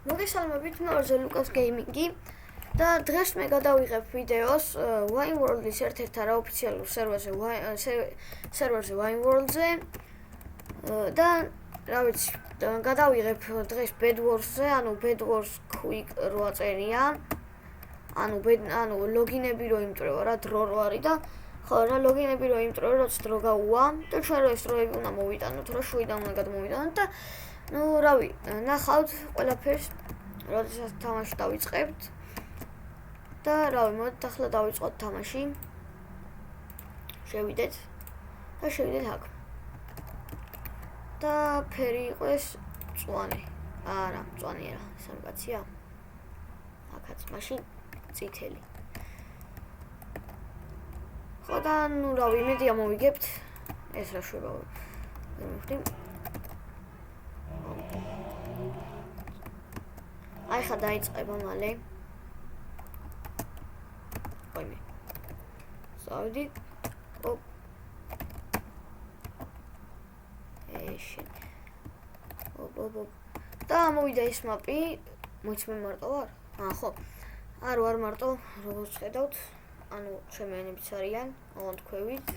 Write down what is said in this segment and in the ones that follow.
მოგესალმებით, მე ვარ ლუკას გეიმინგი და დღეს მე გადავიღებ ვიდეოს Wine World-ის ერთ-ერთ არაოფიციალურ სერვერზე Wine World-ზე და რა ვიცი, გადავიღებ დღეს Bed Wars-ზე, ანუ Bed Wars Quick 8 წერია. ანუ ლოგინები რო იმტრევა რა დრო რო არის და ხო რა ლოგინები რო იმტრევა როც დრო გაუვა და ჩვენ რო ეს დროები უნდა მოვიტანოთ რა შვიდან უნდა გადმოვიტანოთ და ну რავი ნახავთ ყველაფერს როდესაც თამაში დავიწყებთ და რავი მოდით ახლა დავიწყოთ თამაში შევიდეთ აქ და ფერი იყოს მწვანე არა მწვანე რა სამკაცია აქაც მაშინ წითელი ხო და ну რავი იმედია მოვიგებთ ეს რა შვება ვიმხდი აი ხა დაიწყება მალე ვაიმე სავდი და მოვიდა ეს მაპი მოიცმე მარტო ვარ? ხო არ ვარ მარტო როგორც ხედავთ ანუ ჩემი ენებიც არიან ოღონდ ქვევით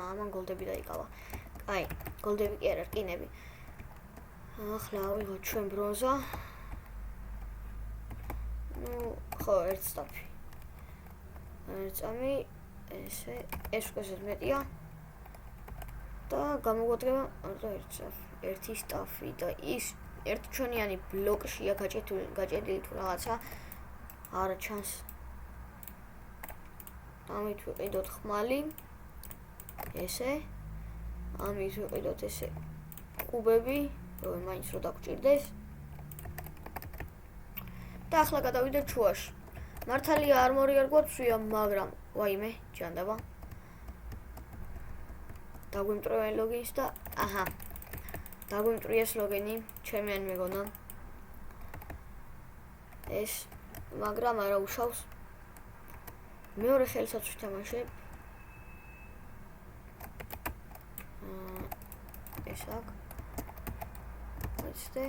ამან გოლდები დაიკავა აი გოლდები კი არა რკინები ახლა ავიღოთ ჩვენ ბრონზა ну ხო ერთ სტაფი წამი ეს უკეთესად მეტია და გამოგვადგება ერთი სტაფი და ის ერთ ჩვენიანი ბლოკშია გაჭედილი თუ რაღაცა არა ჩანს ამით ვიყიდოთ ხმალი ესე ამით ვიყიდოთ ესე კუბები რომ მაინც რო დაგჭირდეს და ახლა გადავიდეთ ჩუაში მართალია არმორი არ გვაქვს მაგრამ ვაიმე ჯანდაბა დაგვიმტრევენ ლოგინს და აჰა დაგვიმტრიეს ლოგინი ჩემი ან მეგონა ეს მაგრამ არა უშავს მეორე ხელსაც ვთამაშებ ეს აქ ვეცდე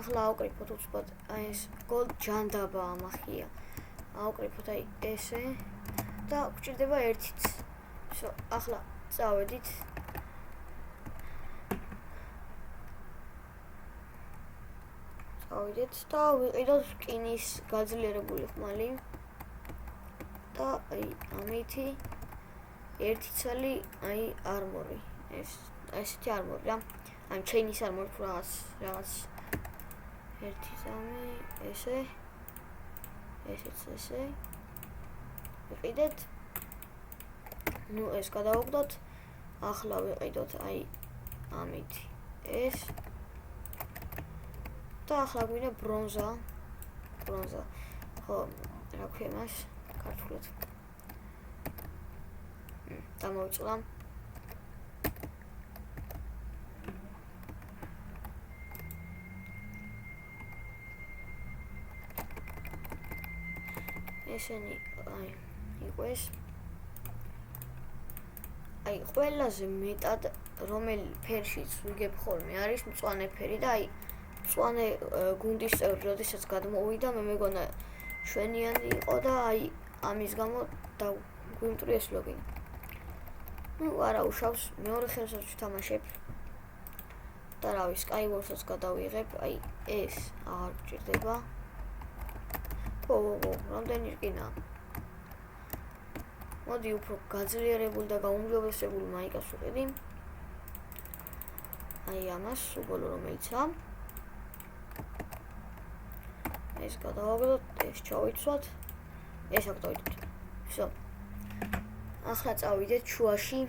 ახლა ავკრიფოთ უცბად აი ეს გოლდ ჯანდაბა ამახია ავკრიფოთ აი ესე და გვჭირდება ერთიც ახლა წავედით და ვიყიდოთ რკინის გაძლიერებული ხმალი და აი ამითი ერთი ცალი აი არმორი ესეთი არმორი რა აი ჩეინის არმორი რაღაც ერთი სამი ესე ესეც ესე ვიყიდეთ ну ეს გადავაგდოთ ახლა ვიყიდოთ აი ამითი ეს და ახლა გვინდა ბრონზა ხო რა ქვია მას ქართულად დამოვიწყდა ესენი აი იყო ეს აი ყველაზე მეტად რომელი ფერშიც ვიგებ ხოლმე არის მწვანე ფერი და აი მწვანე გუნდის წევრი როდესაც გადმოვიდა მე მეგონა შვენიანი იყო და აი ამის გამო დაგვიმტრიეს ლოგინი ну არა უშავს მეორე ხელსაც ვთამაშებ და რავი Skywars-ს გადავიღებ აი ეს აღარ გჭირდება ო რამდენი რკინა მოდი უფრო გაძლიერებული და გაუმჯობესებული მაიკას ვიყიდი აი ამას უბოლო რომელიცაა ეს გადავაგდოთ ეს ჩავიცვათ ეს აქ დავიდეთ всё ახლა წავიდეთ შუაში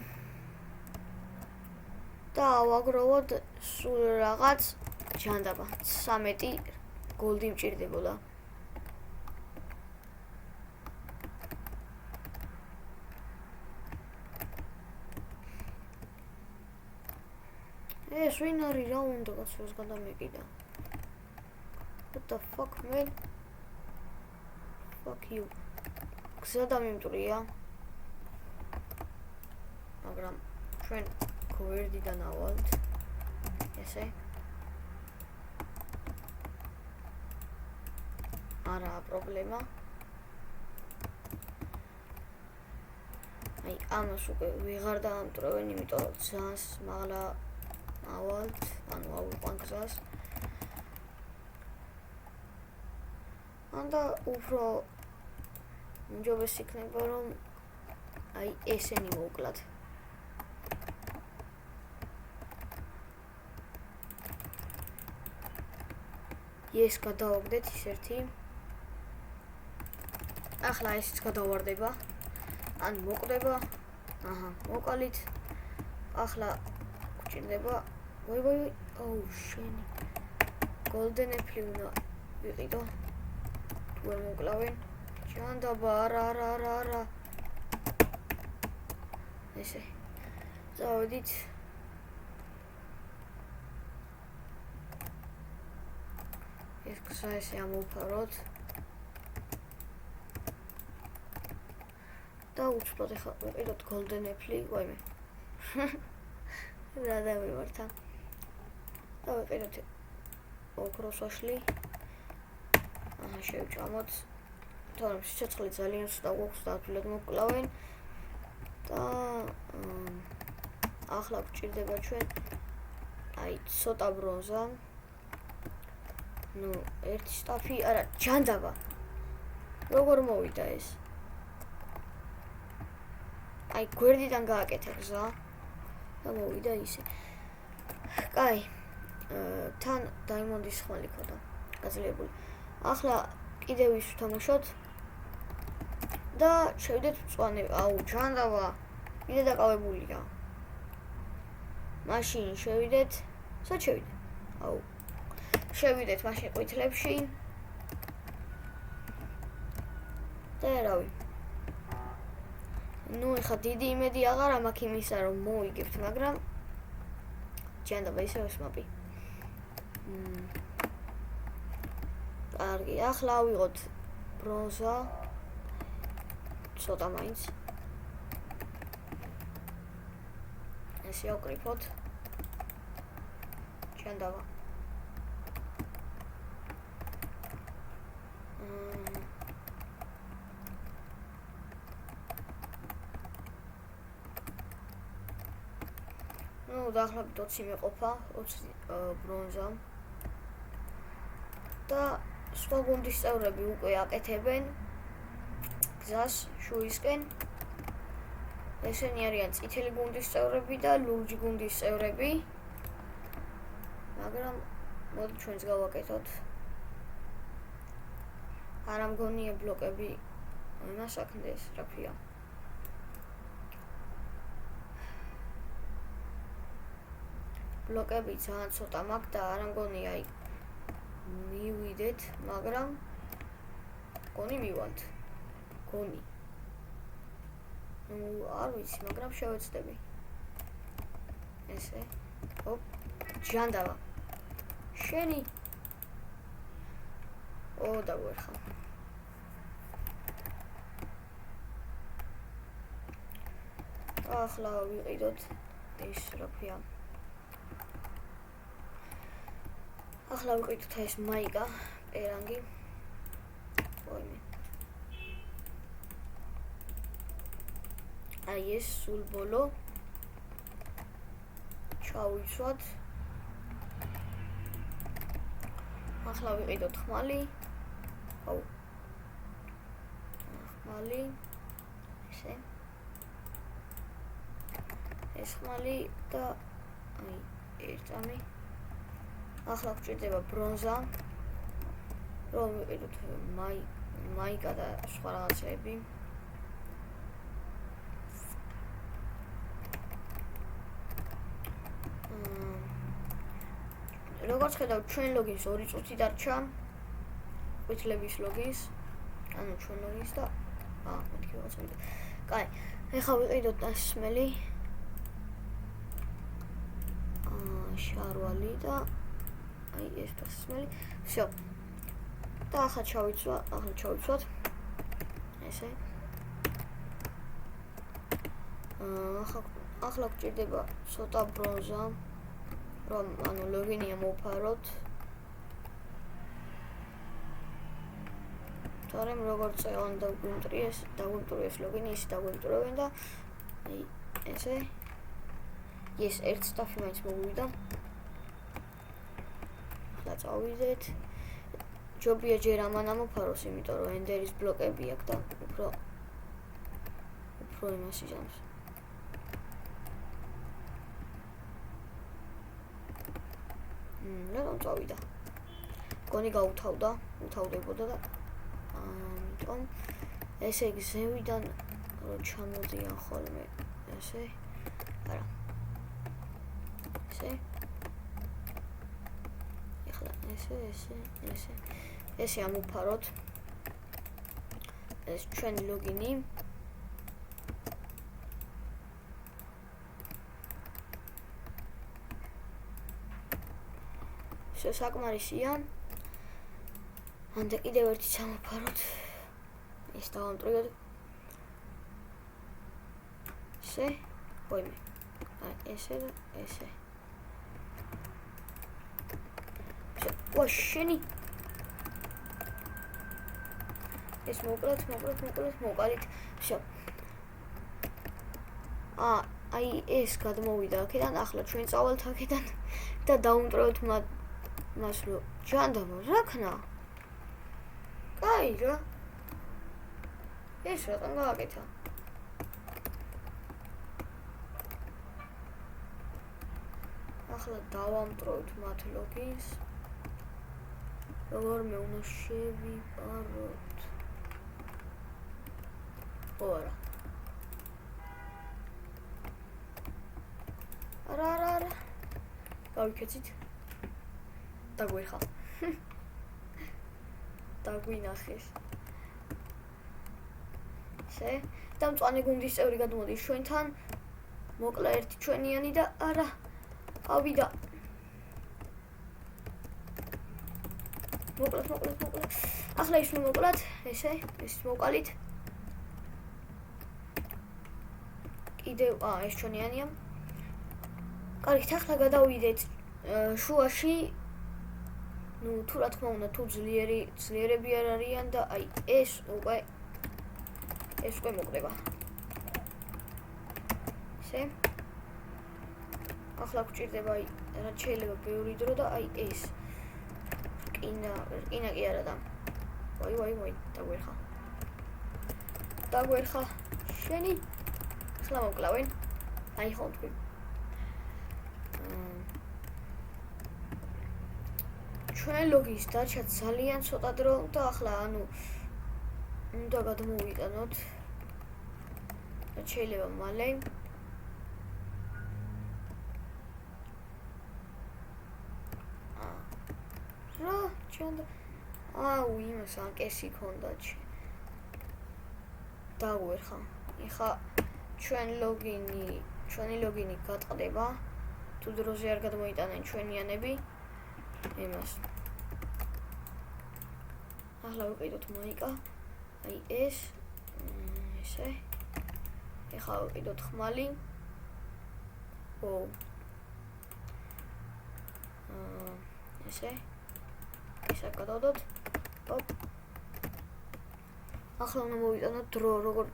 და ავაგროვოთ სულ რაღაც ჯანდაბა 13 გოლდი მჭირდებოდა ეს ვინ არის რა უნდა გასვას გადამეკიდა What the fuck man fuck you გზა დამიმტრია მაგრამ ჩვენ გვერდიდან ავალთ ესე არა პრობლემა აი ამას უკვე ვეღარ დაამტვრევენ იმიტომ რომ ძალიან მაღლა ავალთ ანუ ავიყვან გზას ანდა უფრო უმჯობესი იქნება რომ აი ესენი მოვკლათ ეს გადავაგდეთ ის ერთი ახლა ესიც გადავარდება ან მოკვდება აჰა მოკალით ახლა გვჭირდება ვაი ოუ შენი golden apple უნდა ვიყიდო თუ არ მოკლავენ ჯანდაბა არა ესე წავედით ეს გზა ესე ამოვფაროთ და უცბად ახლა ვიყიდოთ golden apple ვაიმე რა დავიმართა და ვიყიდოთ ოქროს ვაშლი აჰა შევჭამოთ თორემ სიცოცხლე ძალიან ცუდა გვაქვს და ადვილად მოვკლავენ და ახლა გვჭირდება ჩვენ აი ცოტა ბრონზა ნუ ერთი სტაფი არა ჯანდაბა როგორ მოვიდა ეს აი გვერდიდან გააკეთე გზა და მოვიდა ისე კაი თან დაიმონდის ხმალი ქონდა გაძლიერებული ახლა კიდევ ის ვთამაშოთ და შევიდეთ მწვანე აუ ჯანდაბა კიდე დაკავებულია მაშინ შევიდეთ სად შევიდეთ აუ შევიდეთ მაშინ ყვითლებში და რავი ნუ ეხა დიდი იმედი აღარა მაქვს იმისა რომ მოვიგებთ მაგრამ ჯანდაბა ისე ვსმაპი კარგი ახლა ავიღოთ ბრონზა ცოტა მაინც ესე ავკრიფოთ ჯანდაბა ნუ დაახლოებით 20 მეყოფა 20 ბრონზა და სხვა გუნდის წევრები უკვე აკეთებენ გზას შუისკენ ესენი არიან წითელი გუნდის წევრები და ლურჯი გუნდის წევრები მაგრამ მოდი ჩვენც გავაკეთოთ არა მგონია ბლოკები იმას აქნდეს რაფია ბლოკები ძალიან ცოტა მაქვს და არა მგონია აი მივიდეთ მაგრამ გონი მივანთ გონი ნუ არ ვიცი მაგრამ შევეცდები ესე ოპ ჯანდაბა შენი ო დაგვერხა ახლა ვიყიდოთ ეს რაფია ახლა ვიყიდოთ ეს მაიკა პერანგი ვაიმე აი ეს სულ ბოლო ჩავიცვათ ახლა ვიყიდოთ ხმალი აუ ხმალი ესე ეს ხმალი და აი ერთამი ახლა გვჭირდება ბრონზა რომ ვიყიდოთ მაიკა და სხვა რაღაცები როგორც ხედავთ ჩვენ ლოგინს 2 წუთი დარჩა ყვითლების ლოგინს ანუ ჩვენ ლოგინს და მეთქი ვაწევდით კაი ეხლა ვიყიდოთ დასმელი შარვალი და აი ეს დასმელი всё და ახლა ჩავიცვათ ესე ახლა გჭირდება ცოტა ბრონზა, რომ ანუ ლოგინი მოვფაროთ. თორემ როგორც წევან დაგვიმტრიეს ლოგინი, ისე დაგვიმტრევენ და ესე ეს ერთ სტაფი მაინც მოვიდა. ახლა წავიდეთ. ჯობია ჯერ ამან ამოფაროს, იმიტომ რომ ენდერის ბლოკები აქვს და უფრო იმას იჟამს. რატომ წავიდა? გონი უთავდებოდა და ამიტომ ესე იგი ზევიდან რომ ჩამოდიან ხოლმე ესე არა ეხლა ესე ამოფაროთ ეს ჩვენი ლოგინი საკმარისია. ანდა კიდევ ერთი ჩამოფაროთ. ეს დავამტრიოთ. ესე, ვაიმე. ესე და ესე. ვა შენი. ეს მოკლედ მოვყალით. всё. აი ეს გადმოვიდა აქედან, ახლა ჩვენ წავალთ აქედან და დავამტრიოთ მასლო ჯანდაბა რაქნა? კაი რა. ეს რატომ გააკეთა? ახლა დავამტროთ მათ ლოგინს. როგორმე უნდა შევიპაროთ. ora. არა. გავიქეცით. დაგვიხა. დაგვინახეს. ესე, და მწვანე გუნდის წევრი გადმოდის ჩვენთან. მოკლა ერთი ჩვენიანი და არა. ავიდა. მოკლათ. ახლა ის მოკლათ, ესე, ეს მოვყალით. კიდევ ეს ჩვენიანია. კარგით, ახლა გადავიდეთ შუაში. ну თუ რა თქმა უნდა თუ ძლიერები არ არიან და აი ეს უკვე მოკვდება. ესე ახლა გვჭირდება აი რაც შეიძლება ბევრი დრო და აი ეს რკინა კი არა და ვაი დაგვერხა შენი ახლა მოკლავენ აი ხო თქვი ჩვენ ლოგის დარჩა ძალიან ცოტა დრო და ახლა ანუ უნდა გადმოვიტანოთ რაც შეიძლება მალე რა ჩანდა იმას ანკესი ქონდა დაგვერხა ეხა ჩვენი ლოგინი გატყდება თუ დროზე არ გადმოიტანენ ჩვენიანები იმას ახლა ვიყიდოთ მაიკა აი ესე ეხლა ვიყიდოთ ხმალი ესე ისე გადავდოთ ახლა უნდა მოვიტანოთ დრო როგორ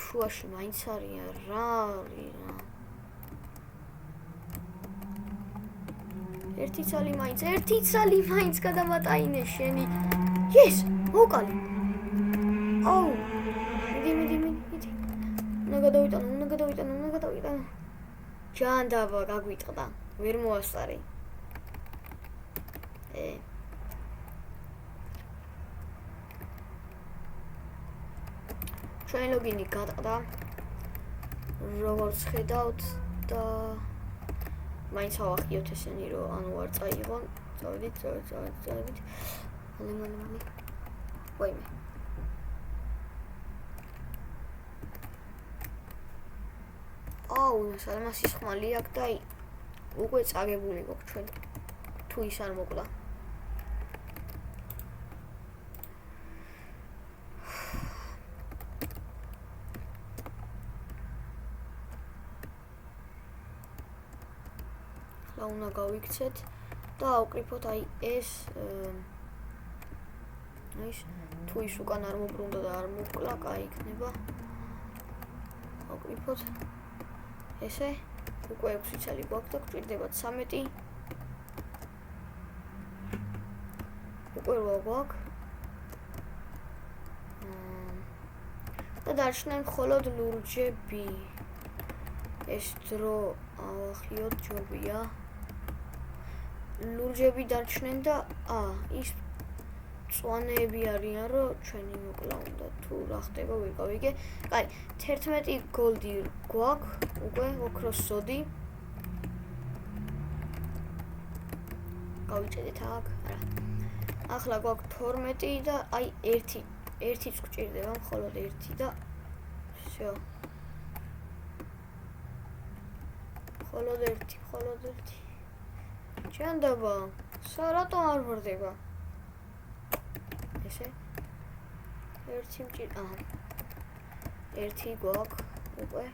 შუაში მაინც არიან რა ერთი ცალი მაინც გადამატაინე შენი yes მოვყალი მიდი უნდა გადავიტანო ჯანდაბა გაგვიტყდა ვერ მოასწარი ჩვენი ლოგინი გატყდა როგორც ხედავთ და მაინც ავახიოთ ესენი რომ ანუ არ წაიღონ წავედით მალე ვაიმე სალმასის ხმალი აქვს და უკვე წაგებული გვაქვს ჩვენ თუ ის არ მოკლა ახლა უნდა გავიქცეთ და ავკრიფოთ აი ეს თუ ის უკან არ მობრუნდა და არ მოკლა, კაი იქნება. ავკრიფოთ ესე უკვე 6 ცალი გვაქვს და გვჭირდებათ 13. უკვე 8 გვაქვს. და დარჩნენ მხოლოდ ლურჯები. ეს დრო ავახიოთ ჯობია. ლურჯები დარჩნენ და ის წვანეები არიან, რომ ჩვენი მოკლა უნდა თუ რა ხდება ვერ გავიგე. კაი, 11 გოლდი გვაქვს, უკვე ოქროს სოდი. გავიჭედით აქ, არა. ახლა გვაქვს 12 და აი 1-იც გვჭირდება, მხოლოდ 1 და всё. მხოლოდ 1. ჩანდება. რატომ არ ვრდება? ესე 1 მჭირდა. 1 გვაქვს უკვე.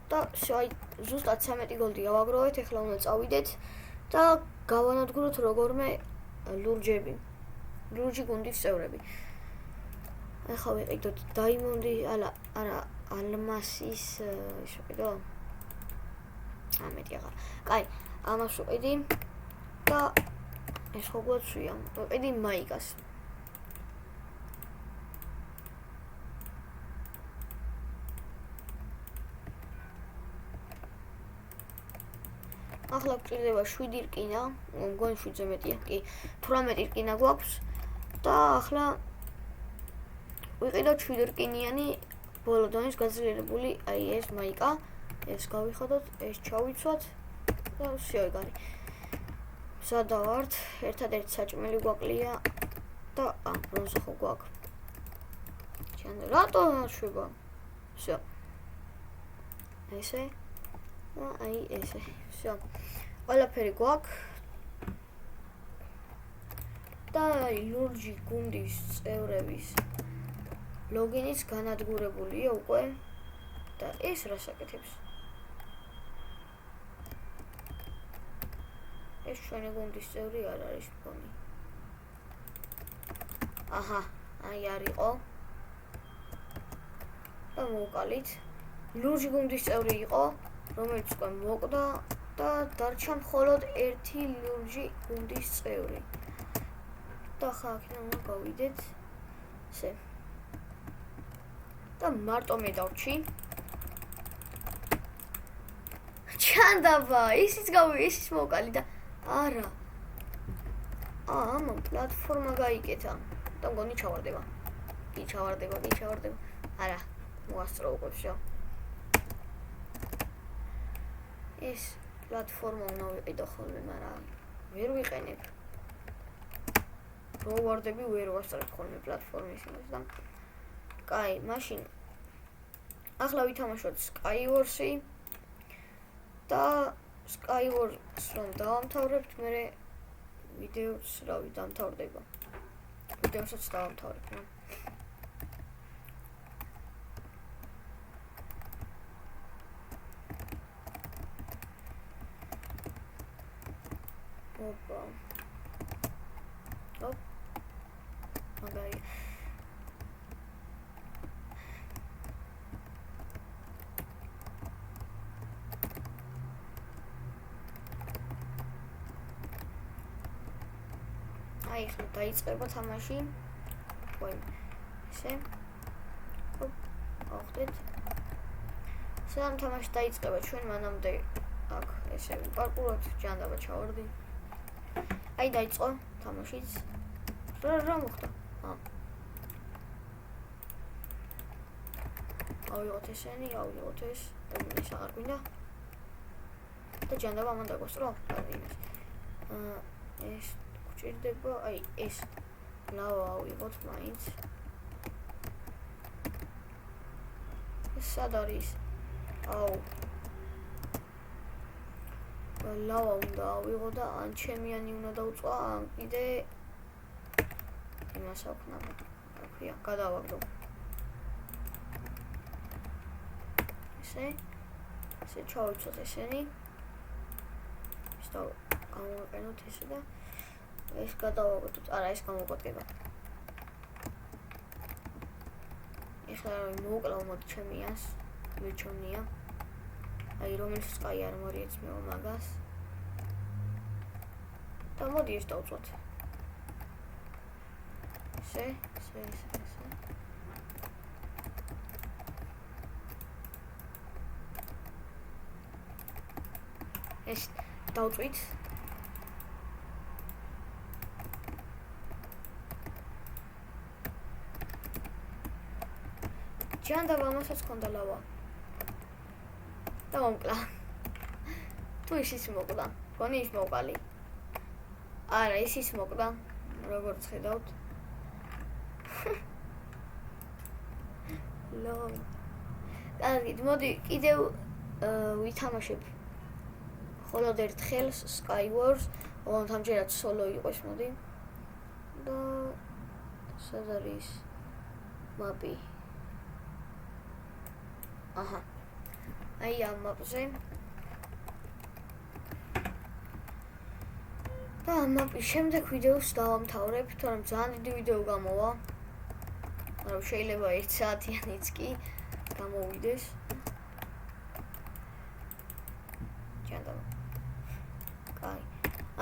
და აი ზუსტად 13 გოლდი გავაგროვეთ, ეხლა უნდა წავიდეთ და გავანადგუროთ როგორმე ლურჯები. ლურჯი გუნდის წევრები. ეხლა ვიყიდოთ დაიმონდი, არა, ალმასის ისე ვიყიდო. ამეთი აღარ. კაი, ამას ვიყიდი და ეს ხო გვაქვს, ვიყიდი მაიკას. ახლა გვჭირდება 7 რკინა, მგონი 7-ზე მეტია, კი, 18 რკინა გვაქვს და ახლა ვიყიდოთ 7 რკინიანი ბოლო დონის გაძლიერებული, აი ეს მაიკა, ეს გავიხადოთ, ეს ჩავიცვათ და всё ეგარი. სადა ვართ, ერთადერთი საჭმელი გვაკლია და ბრონზა ხო გვაქვს. რატო აშვება? всё. ესე აი ესე. всё. ყველაფერი გვაქვს. და ლურჯი გუნდის წევრების ლოგინიც განადგურებულია უკვე და ეს რას აკეთებს? ეს ჩვენი გუნდის წევრი არ არის მგონი. აჰა, აი არისო. და მოვყალით. ლურჯი გუნდის წევრი იყო, რომელიც უკვე მოკვდა და დარჩა მხოლოდ 1 ლურჯი გუნდის წევრი. და ხა აქედან უნდა გავიდეთ. ესე. და მარტო მე დავჭი. ჩანდაბა, ისიც მოვყალი და არა. ამან პლატფორმა გაიკეთა. და მგონი ჩავარდება. კი ჩავარდება. არა, მოასწრო უკვე всё. ეს პლატფორმა უნდა ვიყიდო ხოლმე, მაგრამ ვერ ვიყენებ. რო ვარდები ვერ ვასწრებ ხოლმე პლატფორმის იმას და კაი, მაშინ ახლა ვითამაშოთ Skywars-ი და Skywars რომ დავამთავრებთ, მე ვიდეოც რავი დამთავრდება. ვიდეოსაც დავამთავრებ. ოპა. ოპ. მაგარი. აი ხა დაიწყება თამაში. ვაი. ესე. ოპ. ავხდეთ. სამ თამაში დაიწყება ჩვენ მანამდე აქ ესე პარკურად ჯანდაბა ჩავარდი. აი დაიწყო თამაშიც. რა მოხდა? ავიღოთ ესენი, ავიღოთ ეს, ეს აღარ გვინდა. და ჯანდაბა მან დაგვასწრო. ეს გვჭირდება, აი ეს ლავა ავიღოთ მაინც. ეს სად არის? აუ ლავა უნდა ავიღო და ან ჩემიანი უნდა დავწვა, ან კიდე იმას აქვნა. აქვია, გადავაგდო. ესე ჩავიცოთ ესენი. გამოვაყენოთ ესე და ეს გადავაგდოთ. არა, ეს გამოგვადგება. ეხლა მოვკლავ მოდი ჩემი ას, მირჩევნია. აი რომელიც Sky Armor-ი ეცმევა მაგას. და მოდი ეს დავწვათ. ესე. ეს დავწვით. ჯანდაბა მასაც ქონდა ლავა. და მომკლა. თუ ის მოკლა. გონი ის მოკალი. არა, ის მოკლა. როგორც ხედავთ. ლო. კარგით, მოდი კიდევ ვითამაშებ. ხოლოდ ერთხელ Skywars, ოღონდ ამჯერად სოლო იყოს, მოდი. და სად არის მაპი? აჰა. აი ამ მაპზე. და ამ მაპის შემდეგ ვიდეოს დავამთავრებ, თორემ ძალიან დიდი ვიდეო გამოვა. მაგრამ შეიძლება 1 საათიანიც კი გამოვიდეს. ჯანდაბა. კაი.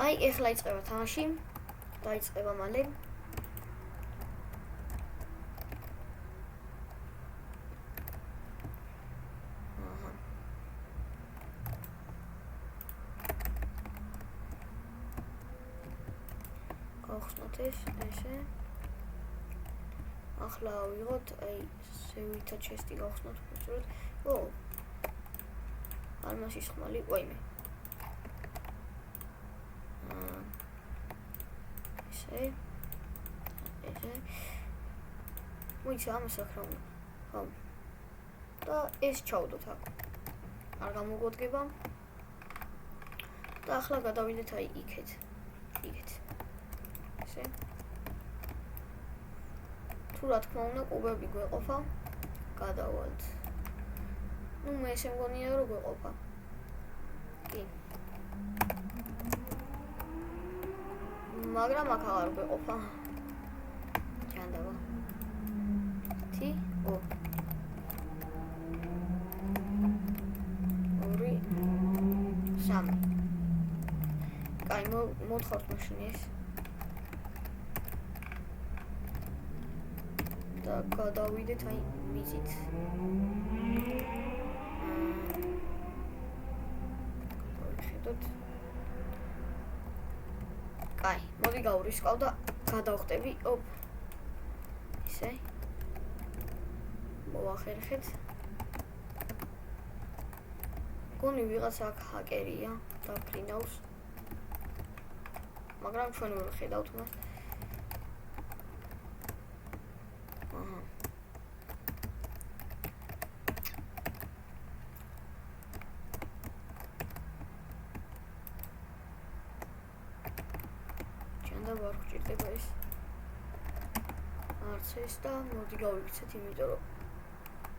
აი, ეხლა იწყება თამაში. დაიწყება მალე. აჰა. გავხსნათ ესე. ახლა ავიღოთ, აი, სევითა ჩესტი გავხსნათ უბრალოდ. ო. ალმასის ხმალი, ვაიმე. ესე. მოიცა ამას აქ რა უნდა. ხო. და ეს ჩავდოთ აქ. არ გამოგვადგება. და ახლა გადავიდეთ აი იქეთ. ესე. თუ რა თქმა უნდა, კუბები გვეყოფა. გადავალთ. ნუ მე ესე მგონია რომ გვეყოფა. კი. მაგრამ აქ აღარ გვეყოფა. ჯანდაბა. თი? ო. ორი. სამი. კაი, მოთხოვთ მაშინ ეს. და გადავიდეთ აი მიწით. გადავხედოთ. კაი, მოდი გავრისკავ და გადავხტები. ოპ. ისე. მოვახერხეთ. გონი ვიღაც აქ ჰაკერია და ფრინავს. მაგრამ ჩვენ ვერ ხედავთ მას. აჰა. ჯანდაბა არ გვჭირდება ეს. არც ეს და მოდი გავიქცეთ, იმიტომ რომ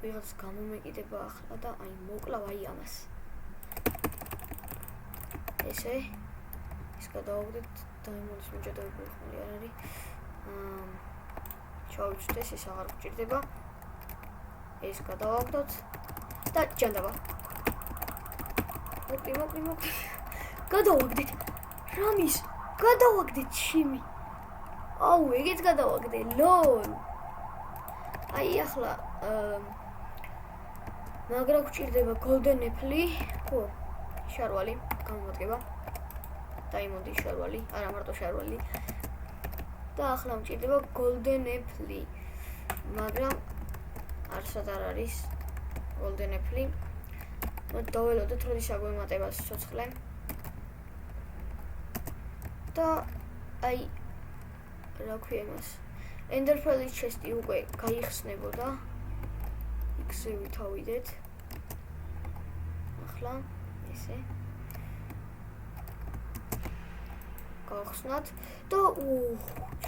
ვიღაც გამომეკიდება ახლა და აი მოკლავ აი ამას. ესე. ის გადავაგდეთ დაიმონდის მიჯადოებული ხმალი არ არის. ჩავიცვდეთ, ეს აღარ გვჭირდება. ეს გადავაგდოთ და ჯანდაბა. მოკლი. გადავაგდეთ. რამის? გადავაგდეთ შიმი. აუ, ეგეც გადავაგდე. ლოლ. აი ახლა მაგრა გვჭირდება golden apple. ხო, შარვალი გამოდგება. დაიმონდი შარვალი, არა მარტო შარვალი. და ახლა მჭირდება golden apple. მაგრამ არსად არ არის golden apple. მოდი დაველოდოთ, როდის აგვემატება სიცოცხლე. და აი რა ქვია მას? Ender Pearl-ის ჩესტი უკვე გაიხსნებოდა. იქზე ვითავიდეთ. ახლა ესე გავხსნათ და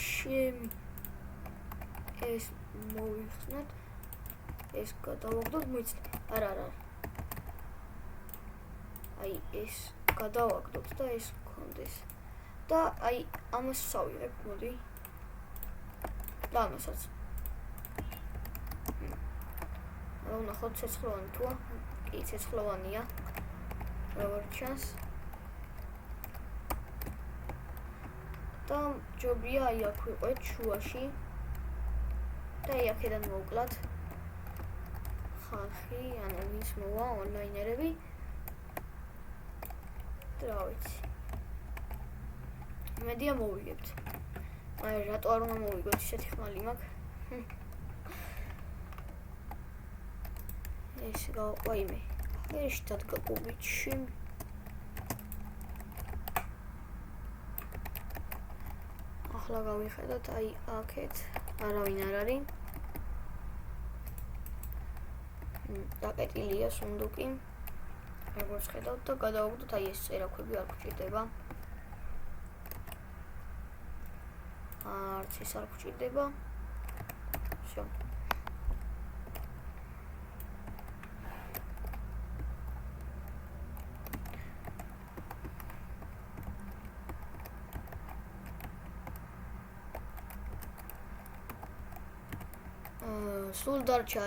შემი ეს მოვიხსნათ. ეს გადავაგდოთ, მოიცნე. არა. აი ეს გადავაგდოთ და ეს გქონდეს. და აი ამას ვსავიღებ, მოდი. და ამასაც. ვნახოთ ცეცხლოვანი თუა. კი, ცეცხლოვანია. როგორ ჩანს. და ჯობია აი აქ ვიყოთ შუაში. და აი აქედან მოვკლათ. ხალხი, ანუ ვინც მოვა ონლაინერები. და რა ვიცი. მედია მოვიგებთ. აი რატო არ უნდა მოვიგოთ, ისეთი ხმალი მაქვს. ეს გავყვაიმე. ეს დადგა კუბიჩში. ახლა გავიხედოთ აი აქეთ არავინ არ არის. დაკეტილია სუნდუკი. როგორც ხედავთ და გადავაგდოთ აი ეს წერაქვები არ გვჭირდება. არც ის არ გვჭირდება. всё. სულ დარჩა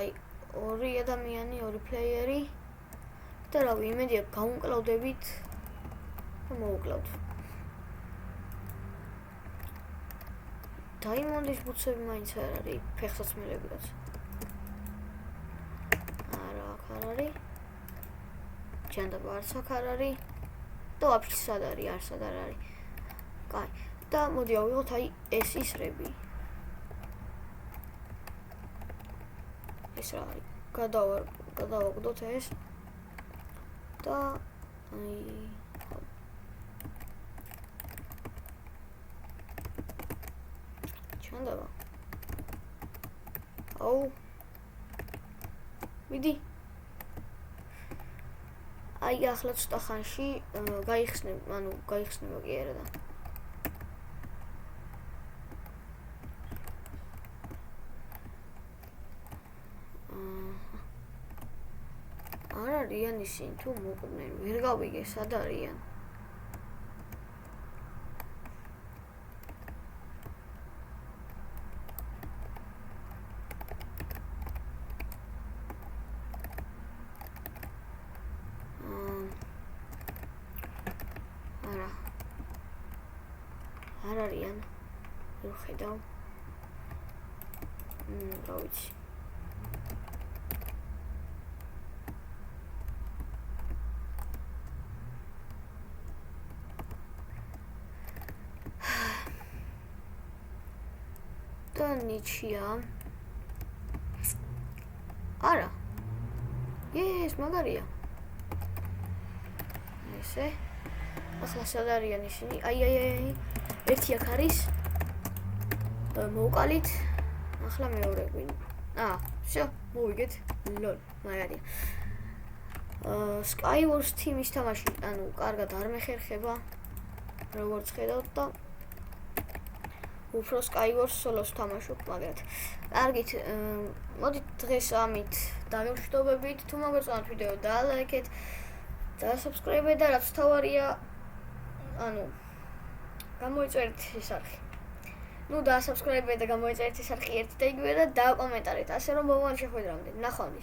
ორი ადამიანი, ორი პლეიერი. და რავი, იმედია გავუნკლავდებით და მოვუკლავთ. დაიმონდის ბუცები მაინც არ არის, ფეხსაცმელებიც. არა, აქ არ არის. ჯანდაბა არც აქ არ არის. და ვაფშე სად არის, არც არ არის. კაი. და მოდი ავიღოთ აი ეს ისრები. ეს რა არის? გადავაგდოთ ეს. და აი ჩანდაბა. აუ მიდი. აი ახლა ცოტა ხანში გაიხსნება კი არა და არ არიან ისინი თუ მოყვნენ, ვერ გავიგე სად არიან. არა. არ არიან. ვერ ხედავ. რა ვიცი. და ნიჩია. არა. ეს მაგარია. ესე. ახლა სად არიან ისინი? აი. ერთი აქ არის. მოვყალით. ახლა მეორე გვინდა. всё, მოვიგეთ. ლოლ, მაგარია. Skywars team-ის თამაში, ანუ კარგად არ მეხერხება. როგორც ხედავთ და უფრო Skywars solo-ს თამაშობ, მაგრამ კარგით, მოდით დღეს ამით დავიმშვიდობებით. თუ მოგეწონათ ვიდეო დალაიქეთ და subscribe-ეთ და რაც თავარია, ანუ გამოიწერეთ ეს არხი. და subscribe-ეთ და გამოიწერეთ ეს არხი ერთი და იგივე და დაკომენტარეთ, ასე რომ მომავალ შეხვედრამდე. ნახვამდის.